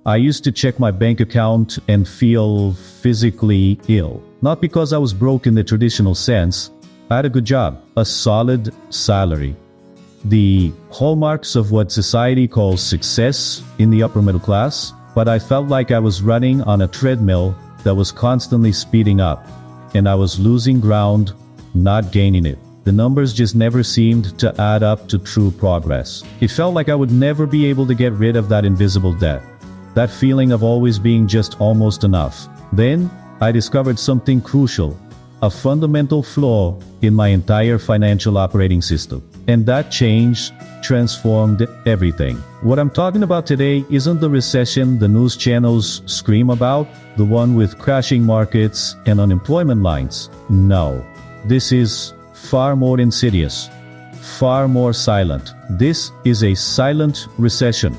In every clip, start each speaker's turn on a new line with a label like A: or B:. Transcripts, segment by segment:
A: I used to check my bank account and feel physically ill. Not because I was broke in the traditional sense. I had a good job, a solid salary. The hallmarks of what society calls success in the upper middle class, but I felt like I was running on a treadmill that was constantly speeding up, and I was losing ground, not gaining it. The numbers just never seemed to add up to true progress. It felt like I would never be able to get rid of that invisible debt. That feeling of always being just almost enough. Then, I discovered something crucial, a fundamental flaw in my entire financial operating system. And that change transformed everything. What I'm talking about today isn't the recession the news channels scream about, the one with crashing markets and unemployment lines. No. This is far more insidious, far more silent. This is a silent recession.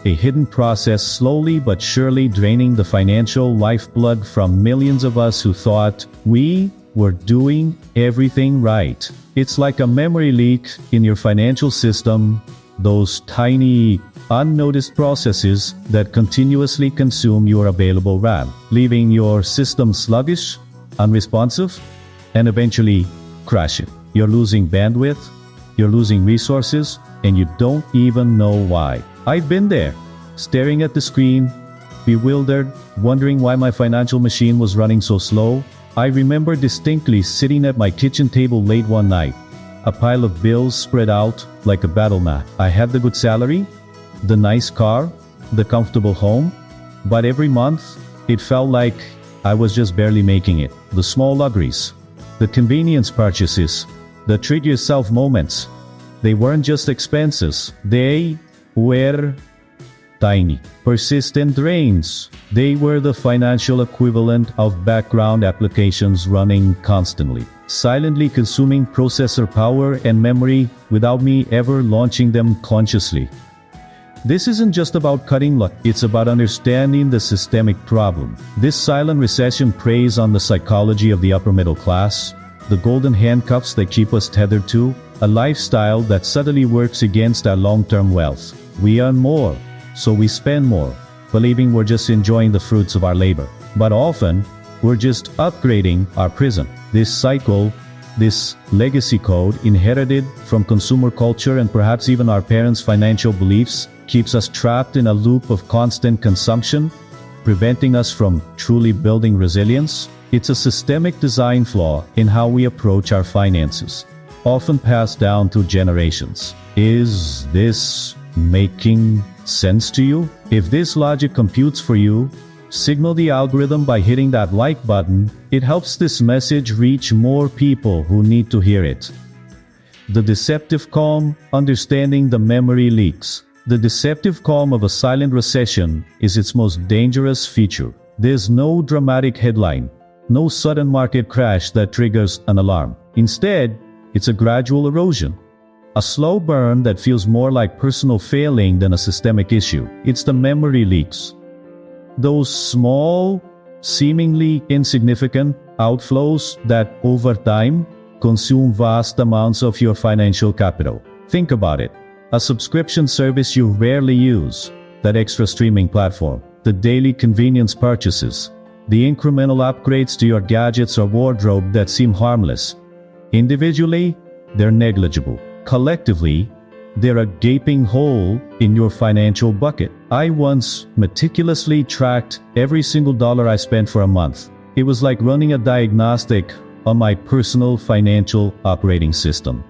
A: A hidden process slowly but surely draining the financial lifeblood from millions of us who thought we were doing everything right. It's like a memory leak in your financial system, those tiny, unnoticed processes that continuously consume your available RAM, leaving your system sluggish, unresponsive, and eventually crashing. You're losing bandwidth, you're losing resources, and you don't even know why. I've been there, staring at the screen, bewildered, wondering why my financial machine was running so slow. I remember distinctly sitting at my kitchen table late one night, a pile of bills spread out like a battle map. I had the good salary, the nice car, the comfortable home, but every month, it felt like I was just barely making it. The small luxuries, the convenience purchases, the treat yourself moments, they weren't just expenses, they were tiny, persistent drains. They were the financial equivalent of background applications running constantly, silently consuming processor power and memory without me ever launching them consciously. This isn't just about cutting luck, it's about understanding the systemic problem. This silent recession preys on the psychology of the upper middle class, the golden handcuffs that keep us tethered to a lifestyle that subtly works against our long-term wealth. We earn more, so we spend more, believing we're just enjoying the fruits of our labor. But often, we're just upgrading our prison. This cycle, this legacy code inherited from consumer culture and perhaps even our parents' financial beliefs, keeps us trapped in a loop of constant consumption, preventing us from truly building resilience. It's a systemic design flaw in how we approach our finances, often passed down through generations. Is this making sense to you? If this logic computes for you, signal the algorithm by hitting that like button. It helps this message reach more people who need to hear it. The deceptive calm, understanding the memory leaks. The deceptive calm of a silent recession is its most dangerous feature. There's no dramatic headline, no sudden market crash that triggers an alarm. Instead, it's a gradual erosion. A slow burn that feels more like personal failing than a systemic issue. It's the memory leaks. Those small, seemingly insignificant outflows that, over time, consume vast amounts of your financial capital. Think about it. A subscription service you rarely use, that extra streaming platform, the daily convenience purchases, the incremental upgrades to your gadgets or wardrobe that seem harmless. Individually, they're negligible. Collectively, they're a gaping hole in your financial bucket. I once meticulously tracked every single dollar I spent for a month. It was like running a diagnostic on my personal financial operating system.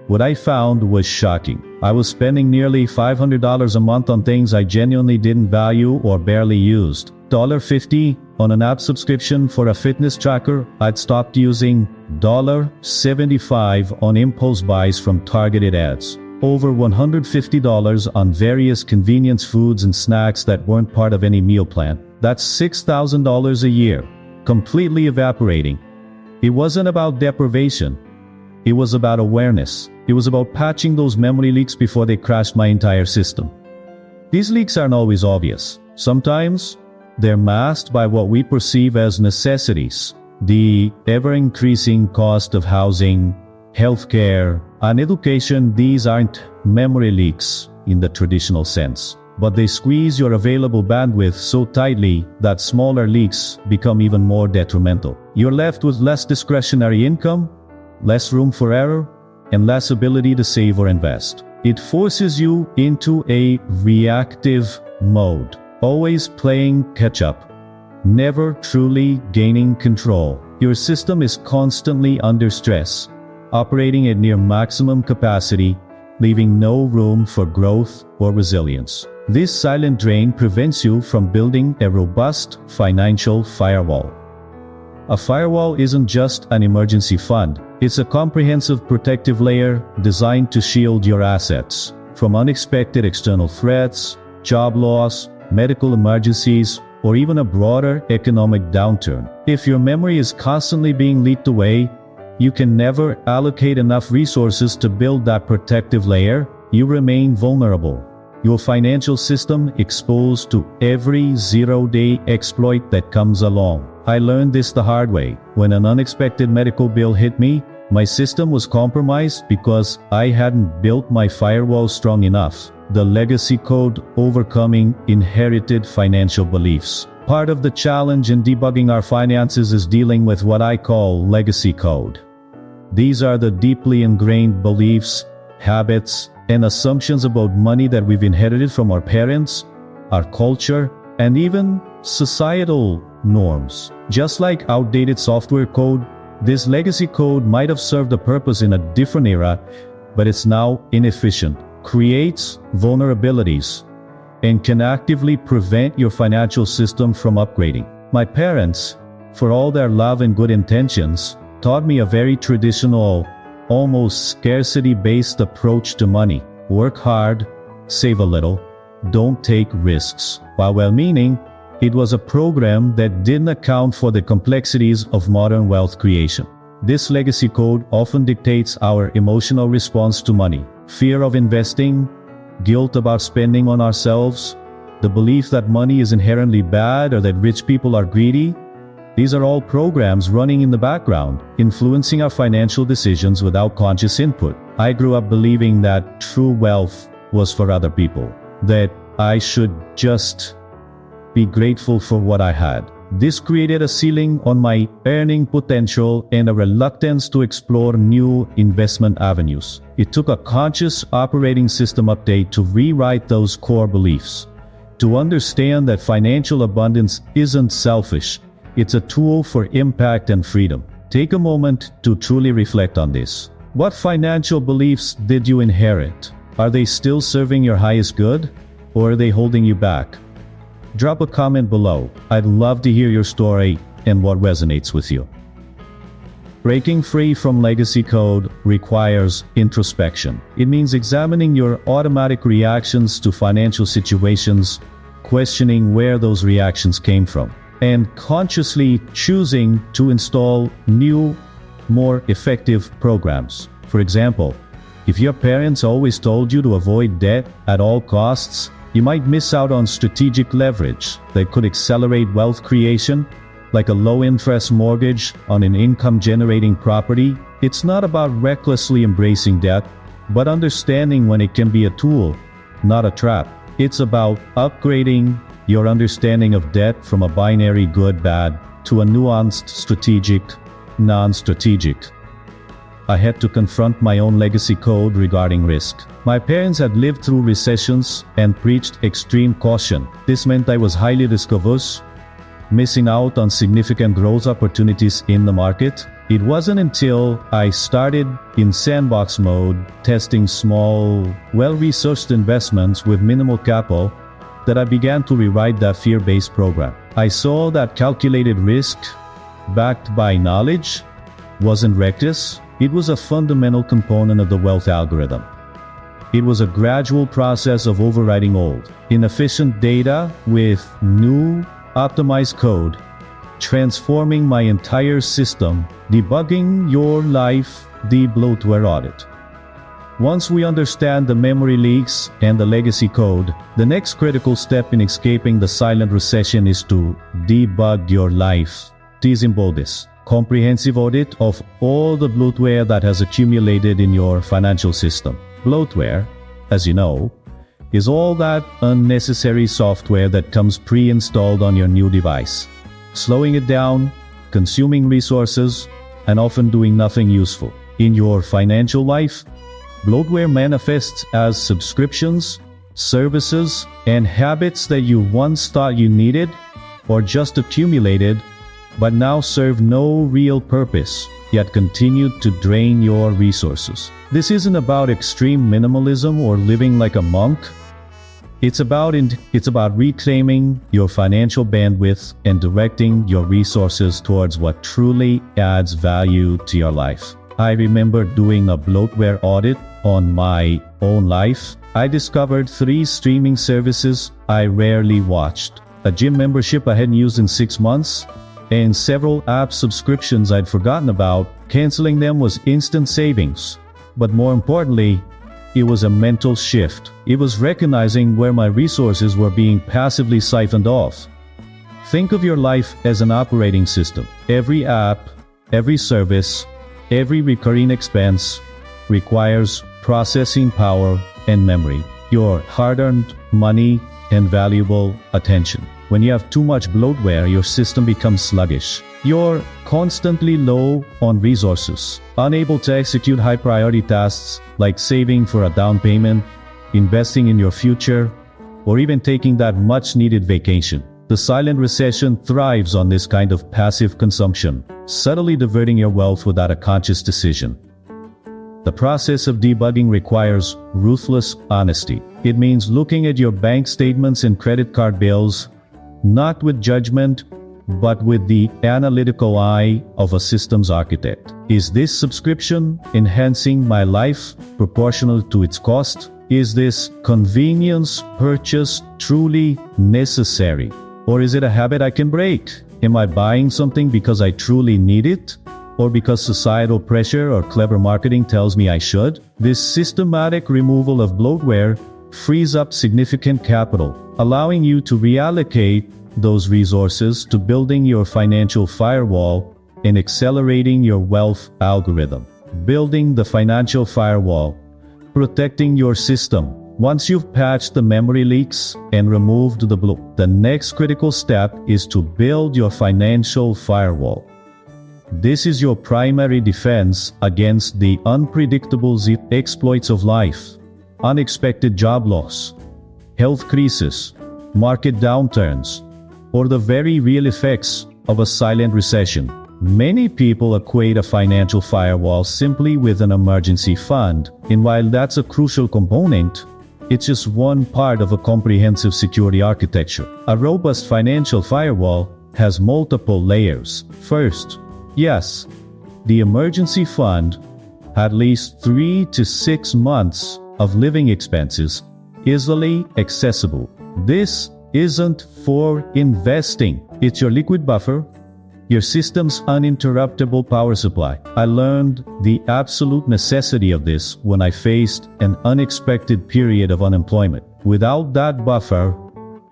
A: What I found was shocking. I was spending nearly $500 a month on things I genuinely didn't value or barely used. $50 on an app subscription for a fitness tracker I'd stopped using. $75 on impulse buys from targeted ads. Over $150 on various convenience foods and snacks that weren't part of any meal plan. That's $6,000 a year, completely evaporating. It wasn't about deprivation. It was about awareness. It was about patching those memory leaks before they crashed my entire system. These leaks aren't always obvious. Sometimes, they're masked by what we perceive as necessities. The ever-increasing cost of housing, healthcare, and education. These aren't memory leaks in the traditional sense. but they squeeze your available bandwidth so tightly that smaller leaks become even more detrimental. You're left with less discretionary income, less room for error, and less ability to save or invest. It forces you into a reactive mode, always playing catch-up, never truly gaining control. Your system is constantly under stress, operating at near maximum capacity, leaving no room for growth or resilience. This silent drain prevents you from building a robust financial firewall. A firewall isn't just an emergency fund. It's a comprehensive protective layer designed to shield your assets from unexpected external threats, job loss, medical emergencies, or even a broader economic downturn. If your memory is constantly being leaked away, you can never allocate enough resources to build that protective layer. You remain vulnerable. Your financial system exposed to every zero-day exploit that comes along. I learned this the hard way. When an unexpected medical bill hit me, my system was compromised because I hadn't built my firewall strong enough. The legacy code: overcoming inherited financial beliefs. Part of the challenge in debugging our finances is dealing with what I call legacy code. These are the deeply ingrained beliefs, habits, and assumptions about money that we've inherited from our parents, our culture, and even societal norms. Just like outdated software code, this legacy code might have served a purpose in a different era, but it's now inefficient, creates vulnerabilities, and can actively prevent your financial system from upgrading. My parents, for all their love and good intentions, taught me a very traditional, almost scarcity-based approach to money. Work hard, save a little, don't take risks. While well-meaning, it was a program that didn't account for the complexities of modern wealth creation. This legacy code often dictates our emotional response to money. Fear of investing, guilt about spending on ourselves, the belief that money is inherently bad or that rich people are greedy. These are all programs running in the background, influencing our financial decisions without conscious input. I grew up believing that true wealth was for other people, that I should just be grateful for what I had. This created a ceiling on my earning potential and a reluctance to explore new investment avenues. It took a conscious operating system update to rewrite those core beliefs, to understand that financial abundance isn't selfish. It's a tool for impact and freedom. Take a moment to truly reflect on this. What financial beliefs did you inherit? Are they still serving your highest good, or are they holding you back? Drop a comment below. I'd love to hear your story and what resonates with you. Breaking free from legacy code requires introspection. It means examining your automatic reactions to financial situations, questioning where those reactions came from, and consciously choosing to install new, more effective programs. For example, if your parents always told you to avoid debt at all costs, you might miss out on strategic leverage that could accelerate wealth creation, like a low-interest mortgage on an income-generating property. It's not about recklessly embracing debt, but understanding when it can be a tool, not a trap. It's about upgrading your understanding of debt from a binary good-bad to a nuanced strategic, non-strategic. I had to confront my own legacy code regarding risk. My parents had lived through recessions and preached extreme caution. This meant I was highly risk-averse, missing out on significant growth opportunities in the market. It wasn't until I started in sandbox mode, testing small, well-researched investments with minimal capital, that I began to rewrite that fear-based program. I saw that calculated risk, backed by knowledge, wasn't reckless. It was a fundamental component of the wealth algorithm. It was a gradual process of overriding old, inefficient data with new, optimized code, transforming my entire system, debugging your life, the bloatware audit. Once we understand the memory leaks and the legacy code, the next critical step in escaping the silent recession is to debug your life. Please embody this. Comprehensive audit of all the bloatware that has accumulated in your financial system. Bloatware, as you know, is all that unnecessary software that comes pre-installed on your new device, slowing it down, consuming resources, and often doing nothing useful. In your financial life, bloatware manifests as subscriptions, services, and habits that you once thought you needed or just accumulated, but now serve no real purpose, yet continue to drain your resources. This isn't about extreme minimalism or living like a monk. It's about reclaiming your financial bandwidth and directing your resources towards what truly adds value to your life. I remember doing a bloatware audit on my own life. I discovered 3 streaming services I rarely watched, a gym membership I hadn't used in 6 months, and several app subscriptions I'd forgotten about. Canceling them was instant savings. But more importantly, it was a mental shift. It was recognizing where my resources were being passively siphoned off. Think of your life as an operating system. Every app, every service, every recurring expense requires processing power and memory, your hard-earned money and valuable attention. When you have too much bloatware, your system becomes sluggish. You're constantly low on resources, unable to execute high-priority tasks like saving for a down payment, investing in your future, or even taking that much-needed vacation. The silent recession thrives on this kind of passive consumption, subtly diverting your wealth without a conscious decision. The process of debugging requires ruthless honesty. It means looking at your bank statements and credit card bills, not with judgment, but with the analytical eye of a systems architect. Is this subscription enhancing my life proportional to its cost? Is this convenience purchase truly necessary? Or is it a habit I can break? Am I buying something because I truly need it? Or because societal pressure or clever marketing tells me I should? This systematic removal of bloatware frees up significant capital, allowing you to reallocate those resources to building your financial firewall and accelerating your wealth algorithm. Building the financial firewall, protecting your system. Once you've patched the memory leaks and removed the bloat, the next critical step is to build your financial firewall. This is your primary defense against the unpredictable exploits of life, unexpected job loss, health crisis, market downturns, or the very real effects of a silent recession. Many people equate a financial firewall simply with an emergency fund, and while that's a crucial component, it's just one part of a comprehensive security architecture. A robust financial firewall has multiple layers. First, yes, the emergency fund, at least 3 to 6 months of living expenses, easily accessible. This isn't for investing. It's your liquid buffer, your system's uninterruptible power supply. I learned the absolute necessity of this when I faced an unexpected period of unemployment. Without that buffer,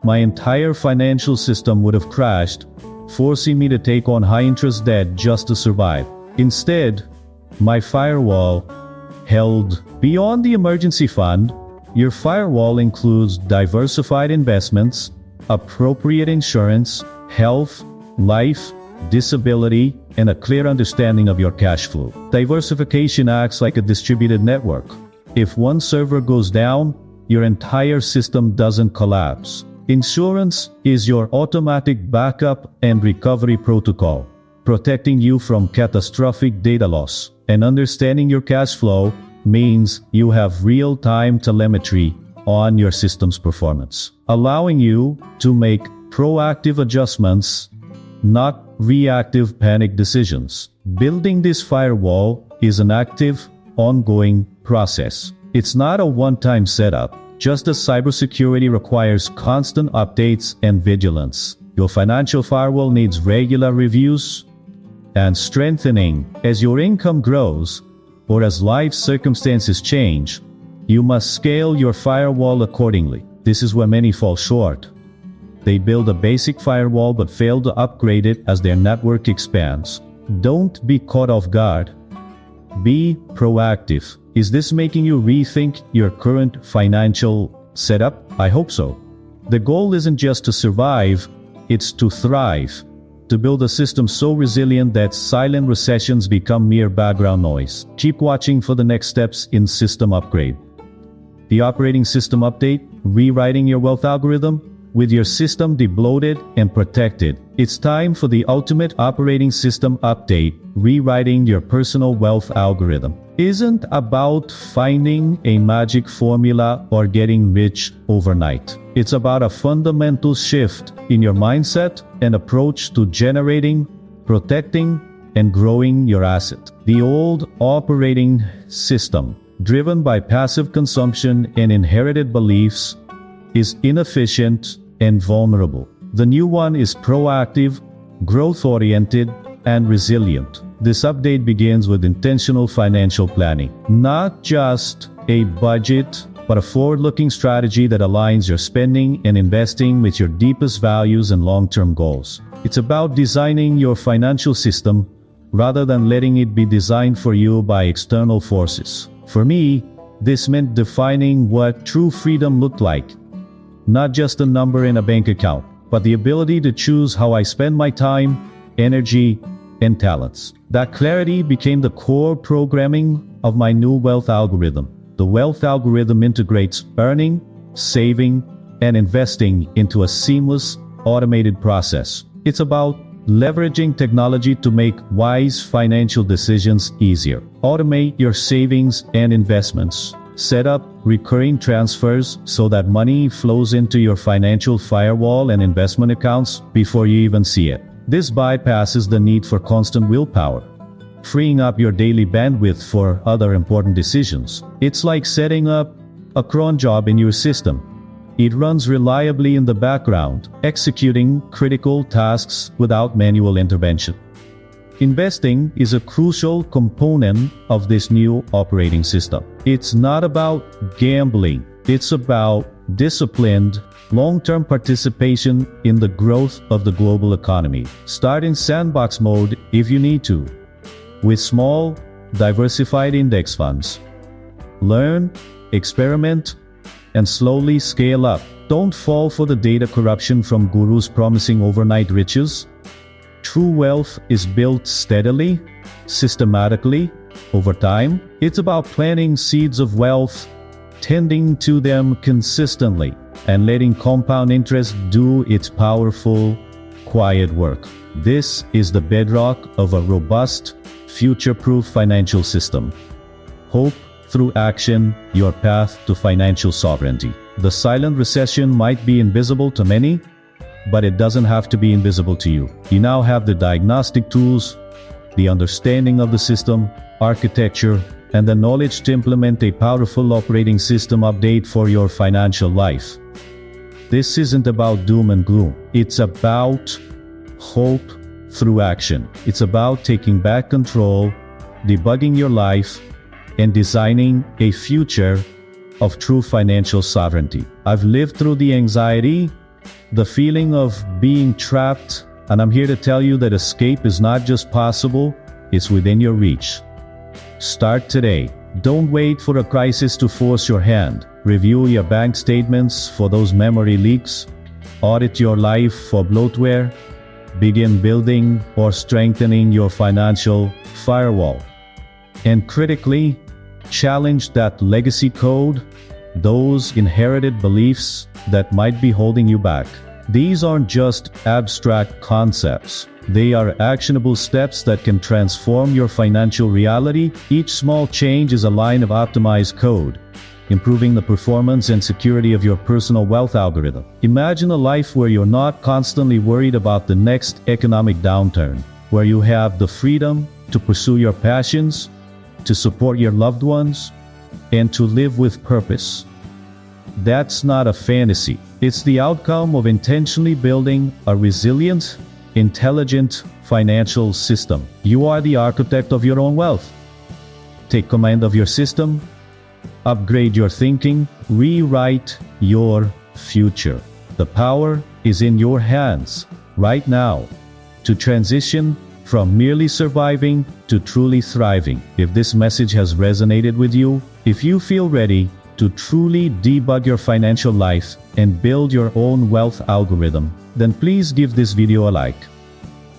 A: my entire financial system would have crashed, forcing me to take on high-interest debt just to survive. Instead, my firewall held beyond the emergency fund. Your firewall includes diversified investments, appropriate insurance, health, life, disability, and a clear understanding of your cash flow. Diversification acts like a distributed network. If one server goes down, your entire system doesn't collapse. Insurance is your automatic backup and recovery protocol, protecting you from catastrophic data loss. And understanding your cash flow means you have real-time telemetry on your system's performance, allowing you to make proactive adjustments, not reactive panic decisions. Building this firewall is an active, ongoing process. It's not a one-time setup. Just as cybersecurity requires constant updates and vigilance, your financial firewall needs regular reviews and strengthening. As your income grows, or as life circumstances change, you must scale your firewall accordingly. This is where many fall short. They build a basic firewall but fail to upgrade it as their network expands. Don't be caught off guard. Be proactive. Is this making you rethink your current financial Set up? I hope so. The goal isn't just to survive, it's to thrive. To build a system so resilient that silent recessions become mere background noise. Keep watching for the next steps in system upgrade. The operating system update, rewriting your wealth algorithm. With your system debloated and protected, it's time for the ultimate operating system update, rewriting your personal wealth algorithm. Isn't about finding a magic formula or getting rich overnight. It's about a fundamental shift in your mindset and approach to generating, protecting, and growing your asset. The old operating system, driven by passive consumption and inherited beliefs, is inefficient and vulnerable. The new one is proactive, growth-oriented, and resilient. This update begins with intentional financial planning. Not just a budget, but a forward-looking strategy that aligns your spending and investing with your deepest values and long-term goals. It's about designing your financial system rather than letting it be designed for you by external forces. For me, this meant defining what true freedom looked like. Not just a number in a bank account, but the ability to choose how I spend my time, energy, and talents. That clarity became the core programming of my new wealth algorithm. The wealth algorithm integrates earning, saving, and investing into a seamless, automated process. It's about leveraging technology to make wise financial decisions easier. Automate your savings and investments. Set up recurring transfers so that money flows into your financial firewall and investment accounts before you even see it. This bypasses the need for constant willpower, freeing up your daily bandwidth for other important decisions. It's like setting up a cron job in your system. It runs reliably in the background, executing critical tasks without manual intervention. Investing is a crucial component of this new operating system. It's not about gambling. It's about disciplined, long-term participation in the growth of the global economy. Start in sandbox mode if you need to, with small, diversified index funds. Learn, experiment, and slowly scale up. Don't fall for the data corruption from gurus promising overnight riches. True wealth is built steadily, systematically, over time. It's about planting seeds of wealth, tending to them consistently, and letting compound interest do its powerful, quiet work. This is the bedrock of a robust, future-proof financial system. Hope through action, your path to financial sovereignty. The silent recession might be invisible to many, but it doesn't have to be invisible to you. You now have the diagnostic tools, the understanding of the system, architecture, and the knowledge to implement a powerful operating system update for your financial life. This isn't about doom and gloom. It's about hope through action. It's about taking back control, debugging your life, and designing a future of true financial sovereignty. I've lived through the anxiety, the feeling of being trapped, and I'm here to tell you that escape is not just possible, it's within your reach. Start today. Don't wait for a crisis to force your hand. Review your bank statements for those memory leaks. Audit your life for bloatware. Begin building or strengthening your financial firewall. And critically, challenge that legacy code, those inherited beliefs that might be holding you back. These aren't just abstract concepts. They are actionable steps that can transform your financial reality. Each small change is a line of optimized code, improving the performance and security of your personal wealth algorithm. Imagine a life where you're not constantly worried about the next economic downturn, where you have the freedom to pursue your passions, to support your loved ones, and to live with purpose. That's not a fantasy. It's the outcome of intentionally building a resilient, intelligent financial system. You are the architect of your own wealth. Take command of your system, upgrade your thinking, rewrite your future. The power is in your hands right now to transition from merely surviving to truly thriving. If this message has resonated with you, if you feel ready to truly debug your financial life and build your own wealth algorithm, then please give this video a like.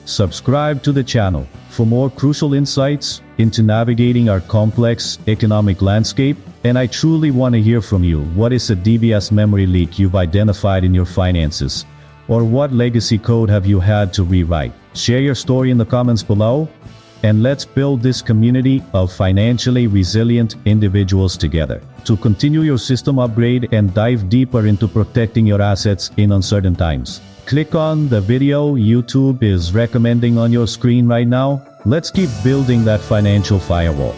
A: Subscribe to the channel for more crucial insights into navigating our complex economic landscape, and I truly want to hear from you. What is a DBS memory leak you've identified in your finances? Or what legacy code have you had to rewrite? Share your story in the comments below, and let's build this community of financially resilient individuals together to continue your system upgrade and dive deeper into protecting your assets in uncertain times. Click on the video YouTube is recommending on your screen right now. Let's keep building that financial firewall.